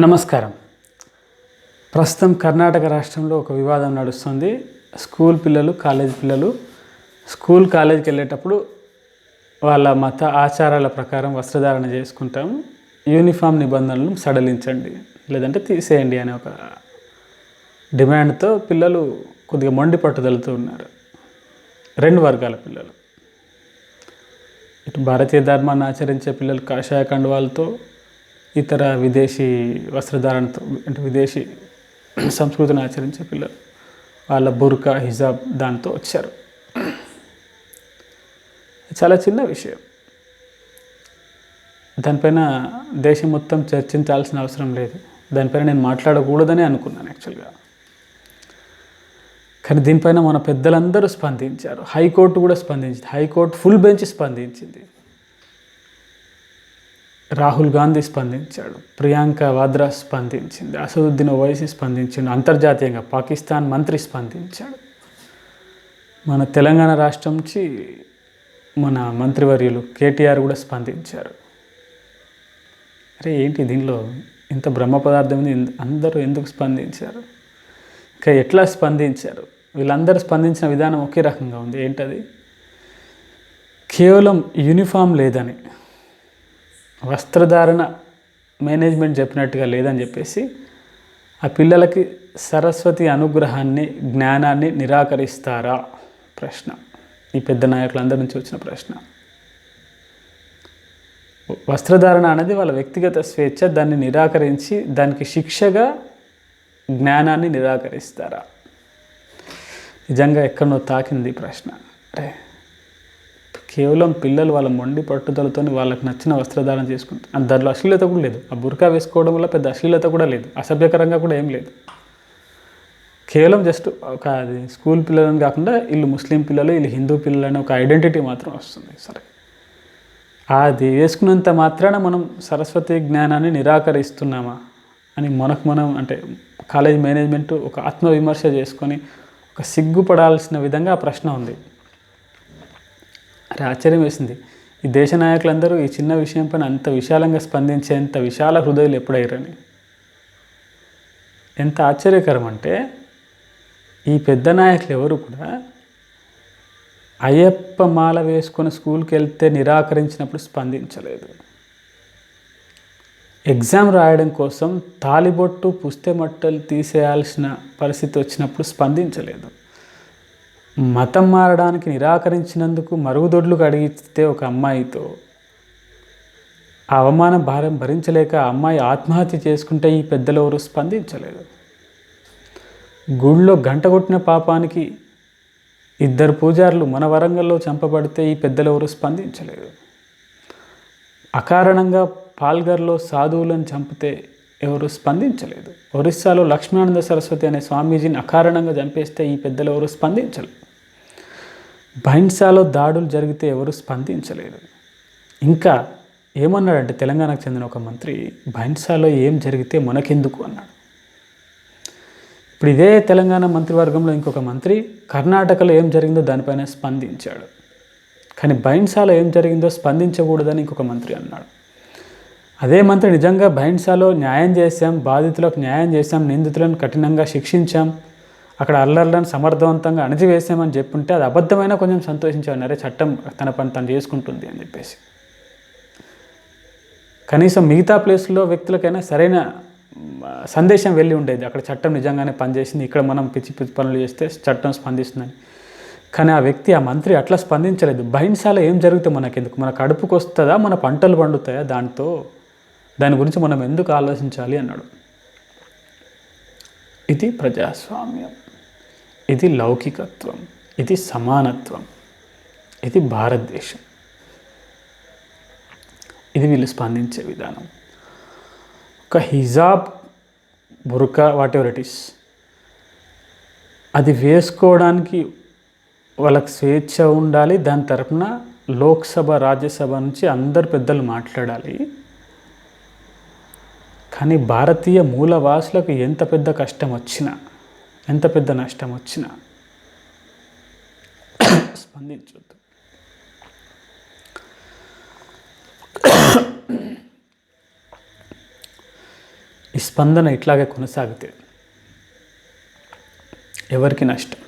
నమస్కారం. ప్రస్తుతం కర్ణాటక రాష్ట్రంలో ఒక వివాదం నడుస్తుంది. స్కూల్ పిల్లలు, కాలేజ్ పిల్లలు కాలేజీకి వెళ్ళేటప్పుడు వాళ్ళ మత ఆచారాల ప్రకారం వస్త్రధారణ చేసుకుంటాము, యూనిఫామ్ నిబంధనలను సడలించండి లేదంటే తీసేయండి అనే ఒక డిమాండ్తో పిల్లలు కొద్దిగా మొండి పట్టుదలతో ఉన్నారు. రెండు వర్గాల పిల్లలు, ఇటు భారతీయ ధర్మాన్ని ఆచరించే పిల్లలు కాషాయ కండువాలతో, ఇతర విదేశీ వస్త్రధారణతో అంటే విదేశీ సంస్కృతిని ఆచరించే పిల్లలు వాళ్ళ బుర్కా, హిజాబ్ దాంతో వచ్చారు. చాలా చిన్న విషయం, దానిపైన దేశం మొత్తం చర్చించాల్సిన అవసరం లేదు. దానిపైన నేను మాట్లాడకూడదని అనుకున్నాను యాక్చువల్గా. కానీ దీనిపైన మన పెద్దలందరూ స్పందించారు. హైకోర్టు కూడా స్పందించింది. హైకోర్టు ఫుల్ బెంచ్ స్పందించింది. రాహుల్ గాంధీ స్పందించాడు, ప్రియాంక వాద్రా స్పందించింది, అసదుద్దీన్ ఓవైసీ స్పందించాడు, అంతర్జాతీయంగా పాకిస్తాన్ మంత్రి స్పందించాడు, మన తెలంగాణ రాష్ట్రం నుంచి మన మంత్రివర్యులు కేటీఆర్ కూడా స్పందించారు. అరే ఏంటి దీనిలో ఇంత బ్రహ్మ పదార్థం ఉంది, అందరూ ఎందుకు స్పందించారు, ఇంకా ఎట్లా స్పందించారు? వీళ్ళందరూ స్పందించిన విధానం ఒకే రకంగా ఉంది. ఏంటది? కేవలం యూనిఫామ్ లేదని, వస్త్రధారణ మేనేజ్మెంట్ చెప్పినట్టుగా లేదని చెప్పేసి ఆ పిల్లలకి సరస్వతి అనుగ్రహాన్ని, జ్ఞానాన్ని నిరాకరిస్తారా ప్రశ్న. ఈ పెద్ద నాయకులందరి నుంచి వచ్చిన ప్రశ్న. వస్త్రధారణ అనేది వాళ్ళ వ్యక్తిగత స్వేచ్ఛ, దాన్ని నిరాకరించి దానికి శిక్షగా జ్ఞానాన్ని నిరాకరిస్తారా? నిజంగా ఎక్కడనో తాకింది ప్రశ్న. అంటే కేవలం పిల్లలు వాళ్ళ మొండి పట్టుదలతో వాళ్ళకి నచ్చిన వస్త్రధారణ చేసుకుంటారు. దాంట్లో అశ్లీలత కూడా లేదు. ఆ బుర్కా వేసుకోవడం వల్ల పెద్ద అశ్లీలత కూడా లేదు, అసభ్యకరంగా కూడా ఏం లేదు. కేవలం జస్ట్ ఒక అది స్కూల్ పిల్లలని కాకుండా వీళ్ళు ముస్లిం పిల్లలు, వీళ్ళు హిందూ పిల్లలు అనే ఒక ఐడెంటిటీ మాత్రం వస్తుంది. సరే, అది వేసుకున్నంత మాత్రాన మనం సరస్వతి జ్ఞానాన్ని నిరాకరిస్తున్నామా అని మనకు మనం అంటే కాలేజ్ మేనేజ్మెంట్ ఒక ఆత్మవిమర్శ చేసుకొని ఒక సిగ్గుపడాల్సిన విధంగా ఆ ప్రశ్న ఉంది. అరే ఆశ్చర్యం వేసింది, ఈ దేశ నాయకులందరూ ఈ చిన్న విషయం పైన అంత విశాలంగా స్పందించేంత విశాల హృదయాలు ఎప్పుడయ్యారని. ఎంత ఆశ్చర్యకరం అంటే ఈ పెద్ద నాయకులు ఎవరు కూడా అయ్యప్ప మాల వేసుకొని స్కూల్కి వెళ్తే నిరాకరించినప్పుడు స్పందించలేదు. ఎగ్జామ్ రాయడం కోసం తాలిబొట్టు, పుస్తెమట్టలు తీసేయాల్సిన పరిస్థితి వచ్చినప్పుడు స్పందించలేదు. మతం మారడానికి నిరాకరించినందుకు మరుగుదొడ్లు అడిగితే ఒక అమ్మాయితో ఆ అవమాన భారం భరించలేక ఆ అమ్మాయి ఆత్మహత్య చేసుకుంటే ఈ పెద్దలు ఎవరు స్పందించలేదు. గుళ్ళో గంట కొట్టిన పాపానికి 2 పూజారులు మన వరంగల్లో చంపబడితే ఈ పెద్దలు ఎవరు స్పందించలేదు. అకారణంగా పాల్గర్లో సాధువులను చంపితే ఎవరు స్పందించలేదు. ఒరిస్సాలో లక్ష్మీనానంద సరస్వతి అనే స్వామీజీని అకారణంగా చంపేస్తే ఈ పెద్దలు ఎవరు స్పందించలేదు. బైంసాలో దాడులు జరిగితే ఎవరు స్పందించలేదు. ఇంకా ఏమన్నాడంటే తెలంగాణకు చెందిన ఒక మంత్రి, బైంసాలో ఏం జరిగితే మనకెందుకు అన్నాడు. ఇప్పుడు ఇదే తెలంగాణ మంత్రివర్గంలో ఇంకొక మంత్రి కర్ణాటకలో ఏం జరిగిందో దానిపైన స్పందించాడు. కానీ బైంసాలో ఏం జరిగిందో స్పందించకూడదని ఇంకొక మంత్రి అన్నాడు. అదే మంత్రి నిజంగా బైంసాలో న్యాయం చేశాం, బాధితులకు న్యాయం చేశాం, నిందితులను కఠినంగా శిక్షించాం, అక్కడ అల్లర్లను సమర్థవంతంగా అణిచివేసామని చెప్పుంటే అది అబద్ధమైనా కొంచెం సంతోషించామన్నారే, చట్టం తన పని తను చేసుకుంటుంది అని చెప్పేసి. కనీసం మిగతా ప్లేస్లో వ్యక్తులకైనా సరైన సందేశం వెళ్ళి ఉండేది, అక్కడ చట్టం నిజంగానే పనిచేసింది, ఇక్కడ మనం పిచ్చి పిచ్చి పనులు చేస్తే చట్టం స్పందిస్తుందని. కానీ ఆ వ్యక్తి, ఆ మంత్రి అట్లా స్పందించలేదు. బైంసాలో ఏం జరిగితే మనకెందుకు, మన కడుపుకు వస్తుందా, మన పంటలు పండుతాయా దాంతో, దాని గురించి మనం ఎందుకు ఆలోచించాలి అన్నాడు. ఇది ప్రజాస్వామ్యం, ఇది లౌకికత్వం, ఇది సమానత్వం, ఇది భారతదేశం. ఇది వీళ్ళు స్పందించే విధానం. ఒక హిజాబ్, బుర్కా, వాట్ ఎవర్ ఇట్ ఈస్, అది వేసుకోవడానికి వాళ్ళకి స్వేచ్ఛ ఉండాలి. దాని తరపున లోక్సభ, రాజ్యసభ నుంచి అందరు పెద్దలు మాట్లాడాలి. కానీ భారతీయ మూలవాసులకు ఎంత పెద్ద కష్టం వచ్చినా, ఎంత పెద్ద నష్టం వచ్చినా స్పందించొద్దు. ఈ స్పందన ఇట్లాగే కొనసాగితే ఎవరికి నష్టం?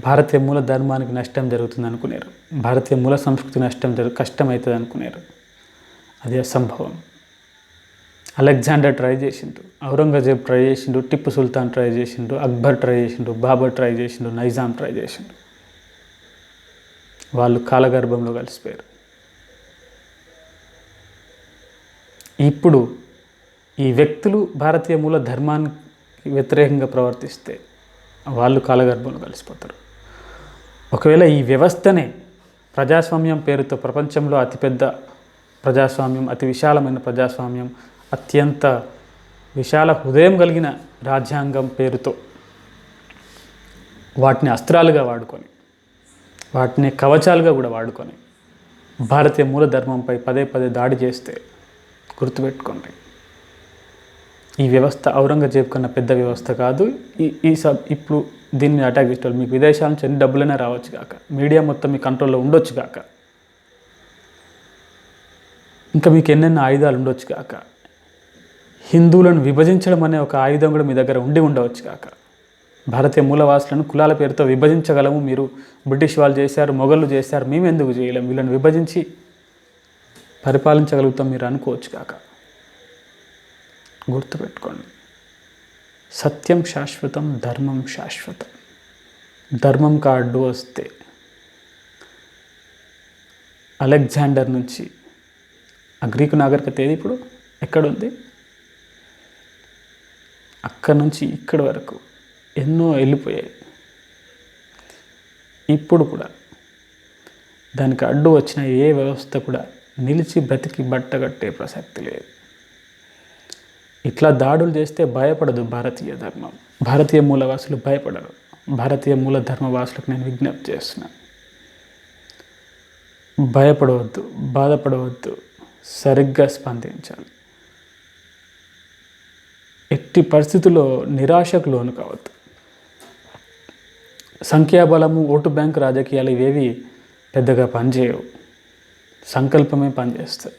భారతీయ మూల ధర్మానికి నష్టం జరుగుతుంది అనుకునేరు, భారతీయ మూల సంస్కృతి కష్టమవుతుంది అనుకునేరు. అది అసంభవం. అలెగ్జాండర్ ట్రై చేసిండు, ఔరంగజేబ్ ట్రై చేసిండు, టిప్పు సుల్తాన్ ట్రై చేసిండు, అక్బర్ ట్రై చేసిండు, బాబర్ ట్రై చేసిండు, నైజాం ట్రై చేసిండు. వాళ్ళు కాలగర్భంలో కలిసిపోయారు. ఇప్పుడు ఈ వ్యక్తులు భారతీయ మూల ధర్మానికి వ్యతిరేకంగా ప్రవర్తిస్తే వాళ్ళు కాలగర్భంలో కలిసిపోతారు. ఒకవేళ ఈ వ్యవస్థనే ప్రజాస్వామ్యం పేరుతో ప్రపంచంలో అతిపెద్ద ప్రజాస్వామ్యం, అతి విశాలమైన ప్రజాస్వామ్యం, అత్యంత విశాల హృదయం కలిగిన రాజ్యాంగం పేరుతో వాటిని అస్త్రాలుగా వాడుకొని, వాటిని కవచాలుగా కూడా వాడుకొని భారతీయ మూల ధర్మంపై పదే పదే దాడి చేస్తే గుర్తుపెట్టుకోండి, ఈ వ్యవస్థ ఔరంగజేబ్ కన్నా పెద్ద వ్యవస్థ కాదు. ఇప్పుడు దీన్ని అటాక్ చేసేవాళ్ళు మీకు విదేశాల నుంచి ఎన్ని డబ్బులైనా రావచ్చు కాక, మీడియా మొత్తం మీ కంట్రోల్లో ఉండొచ్చు కాక, ఇంకా మీకు ఎన్నెన్న ఆయుధాలు ఉండొచ్చు కాక, హిందువులను విభజించడం అనే ఒక ఆయుధం కూడా మీ దగ్గర ఉండవచ్చు కాక, భారతీయ మూలవాసులను కులాల పేరుతో విభజించగలము, మీరు బ్రిటిష్ వాళ్ళు చేశారు, మొఘళ్ళు చేశారు, మేము ఎందుకు చేయలేము, వీళ్ళని విభజించి పరిపాలించగలుగుతాం మీరు అనుకోవచ్చు కాక. గుర్తుపెట్టుకోండి, సత్యం శాశ్వతం, ధర్మం శాశ్వతం. ధర్మం అడ్డు వస్తే అలెగ్జాండర్ నుంచి ఆ గ్రీకు నాగరికత ఏది ఇప్పుడు ఎక్కడుంది, అక్కడి నుంచి ఇక్కడి వరకు ఎన్నో వెళ్ళిపోయాయి. ఇప్పుడు కూడా దానికి అడ్డు వచ్చిన ఏ వ్యవస్థ కూడా నిలిచి బ్రతికి బట్టగట్టే ప్రసక్తి లేదు. ఇట్లా దాడులు చేస్తే భయపడదు భారతీయ ధర్మం, భారతీయ మూలవాసులు భయపడరు. భారతీయ మూల ధర్మవాసులకు నేను విజ్ఞప్తి చేస్తున్నాను, భయపడవద్దు, బాధపడవద్దు, సరిగ్గా స్పందించాలి. ఎట్టి పరిస్థితుల్లో నిరాశకు లోను కావద్దు. సంఖ్యాబలము, ఓటు బ్యాంకు రాజకీయాలు ఇవేవి పెద్దగా పనిచేయవు, సంకల్పమే పనిచేస్తాయి.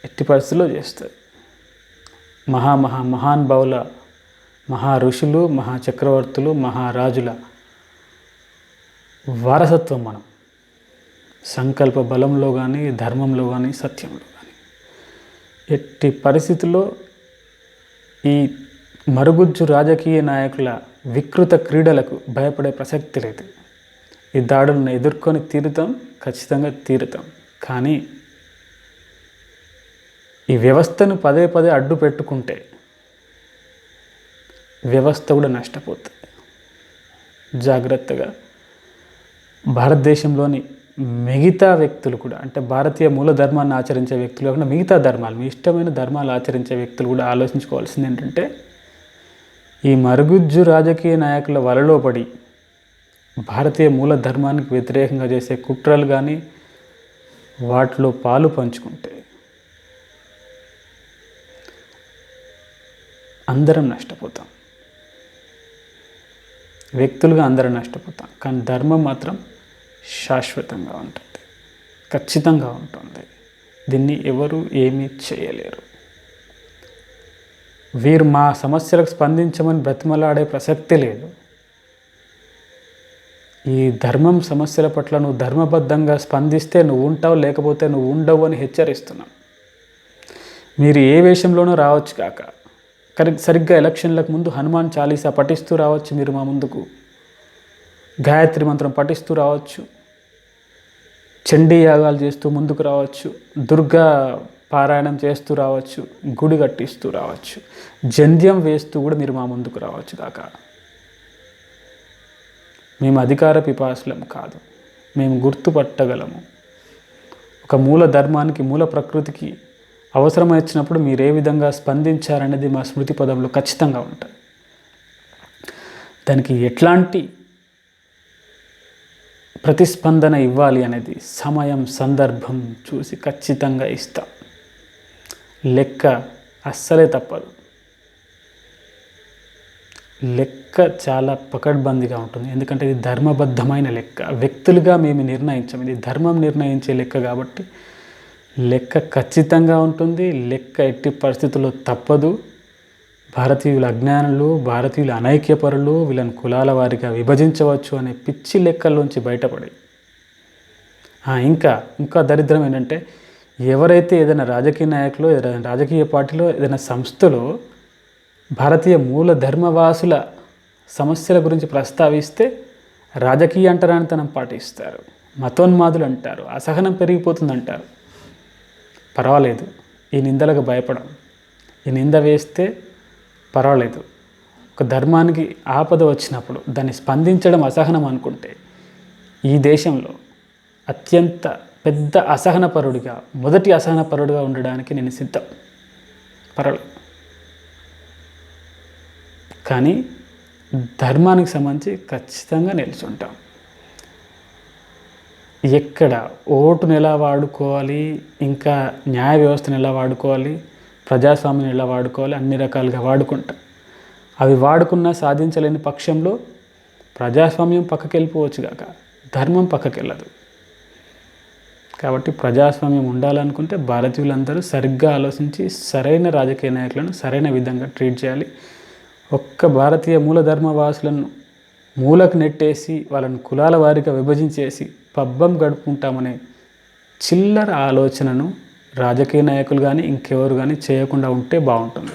ఎట్టి పరిస్థితుల్లో చేస్తాయి. మహానుభావుల, మహా ఋషులు, మహా చక్రవర్తులు, మహారాజుల వారసత్వం మనం. సంకల్ప బలంలో కానీ, ధర్మంలో కానీ, సత్యంలో కానీ. ఎట్టి పరిస్థితుల్లో ఈ మరుగుజ్జు రాజకీయ నాయకుల వికృత క్రీడలకు భయపడే ప్రసక్తి లేదు. ఈ దాడులను ఎదుర్కొని తీరుతాం, ఖచ్చితంగా తీరుతాం. కానీ ఈ వ్యవస్థను పదే పదే అడ్డు పెట్టుకుంటే వ్యవస్థ కూడా నష్టపోతుంది. జాగ్రత్తగా భారతదేశంలోని మిగతా వ్యక్తులు కూడా, అంటే భారతీయ మూల ధర్మాన్ని ఆచరించే వ్యక్తులు కాకుండా మిగతా ధర్మాలు, మీ ఇష్టమైన ధర్మాలు ఆచరించే వ్యక్తులు కూడా ఆలోచించుకోవాల్సింది ఏంటంటే, ఈ మరుగుజ్జు రాజకీయ నాయకుల వలలో పడి భారతీయ మూల ధర్మానికి వ్యతిరేకంగా చేసే కుట్రలు కానీ వాటిలో పాలు పంచుకుంటే అందరం నష్టపోతాం. వ్యక్తులుగా అందరం నష్టపోతాం, కానీ ధర్మం మాత్రం శాశ్వతంగా ఉంటుంది, ఖచ్చితంగా ఉంటుంది. దీన్ని ఎవరు ఏమీ చేయలేరు. వీరు మా సమస్యలకు స్పందించమని బ్రతిమలాడే ప్రసక్తే లేదు. ఈ ధర్మం సమస్యల పట్ల నువ్వు ధర్మబద్ధంగా స్పందిస్తే నువ్వు ఉంటావు, లేకపోతే నువ్వు ఉండవు అని హెచ్చరిస్తున్నాం. మీరు ఏ వేషంలోనూ రావచ్చు కాక, సరిగ్గా ఎలక్షన్లకు ముందు హనుమాన్ చాలీసా పఠిస్తూ రావచ్చు, మీరు మా ముందుకు గాయత్రి మంత్రం పఠిస్తూ రావచ్చు, చండీ యాగాలు చేస్తూ ముందుకు రావచ్చు, దుర్గా పారాయణం చేస్తూ రావచ్చు, గుడి కట్టిస్తూ రావచ్చు, జంధ్యం వేస్తూ కూడా మీరు మా ముందుకు రావచ్చు కాక. మేము అధికార పిపాసులం కాదు, మేము గుర్తుపట్టగలము. ఒక మూల ధర్మానికి, మూల ప్రకృతికి అవసరం వచ్చినప్పుడు మీరు ఏ విధంగా స్పందించారనేది మా స్మృతి పదంలో ఖచ్చితంగా ఉంటుంది. దానికి ఎట్లాంటి ప్రతిస్పందన ఇవ్వాలి అనేది సమయం, సందర్భం చూసి ఖచ్చితంగా ఇస్తాం. లెక్క అస్సలే తప్పదు. లెక్క చాలా పకడ్బందీగా ఉంటుంది, ఎందుకంటే ఇది ధర్మబద్ధమైన లెక్క. వ్యక్తులుగా మేము నిర్ణయించాం, ఇది ధర్మం నిర్ణయించే లెక్క కాబట్టి లెక్క ఖచ్చితంగా ఉంటుంది. లెక్క ఎట్టి పరిస్థితుల్లో తప్పదు. భారతీయుల అజ్ఞానులు, భారతీయుల అనైక్యపరులు, వీళ్ళని కులాల వారిగా విభజించవచ్చు అనే పిచ్చి లెక్కల్లోంచి బయటపడి, ఇంకా దరిద్రం ఏంటంటే, ఎవరైతే ఏదైనా రాజకీయ నాయకులు, ఏదైనా రాజకీయ పార్టీలో, ఏదైనా సంస్థలో భారతీయ మూల ధర్మవాసుల సమస్యల గురించి ప్రస్తావిస్తే రాజకీయ అంటరానితనం పాటిస్తారు, మతోన్మాదులు అంటారు, అసహనం పెరిగిపోతుందంటారు. పర్వాలేదు, ఈ నిందలకు భయపడం. ఈ నింద వేస్తే పర్వాలేదు. ఒక ధర్మానికి ఆపద వచ్చినప్పుడు దాన్ని స్పందించడం అసహనం అనుకుంటే, ఈ దేశంలో అత్యంత పెద్ద అసహనపరుడిగా, మొదటి అసహనపరుడిగా ఉండడానికి నేను సిద్ధం. పర్వాలేదు. కానీ ధర్మానికి సంబంధించి ఖచ్చితంగా నిలుచుంటాం. ఎక్కడ ఓటును ఎలా వాడుకోవాలి, ఇంకా న్యాయ వ్యవస్థను ఎలా వాడుకోవాలి, ప్రజాస్వామ్యం ఎలా వాడుకోవాలి, అన్ని రకాలుగా వాడుకుంటాం. అవి వాడుకున్నా సాధించలేని పక్షంలో ప్రజాస్వామ్యం పక్కకి వెళ్ళిపోవచ్చు కాక ధర్మం పక్కకి వెళ్ళదు. కాబట్టి ప్రజాస్వామ్యం ఉండాలనుకుంటే భారతీయులందరూ సరిగ్గా ఆలోచించి సరైన రాజకీయ నాయకులను సరైన విధంగా ట్రీట్ చేయాలి. ఒక్క భారతీయ మూలధర్మవాసులను మూలకు నెట్టేసి వాళ్ళని కులాల వారిగా విభజించేసి పబ్బం గడుపుకుంటామనే చిల్లర ఆలోచనను రాజకీయ నాయకులు కానీ ఇంకెవరు కానీ చేయకుండా ఉంటే బాగుంటుంది.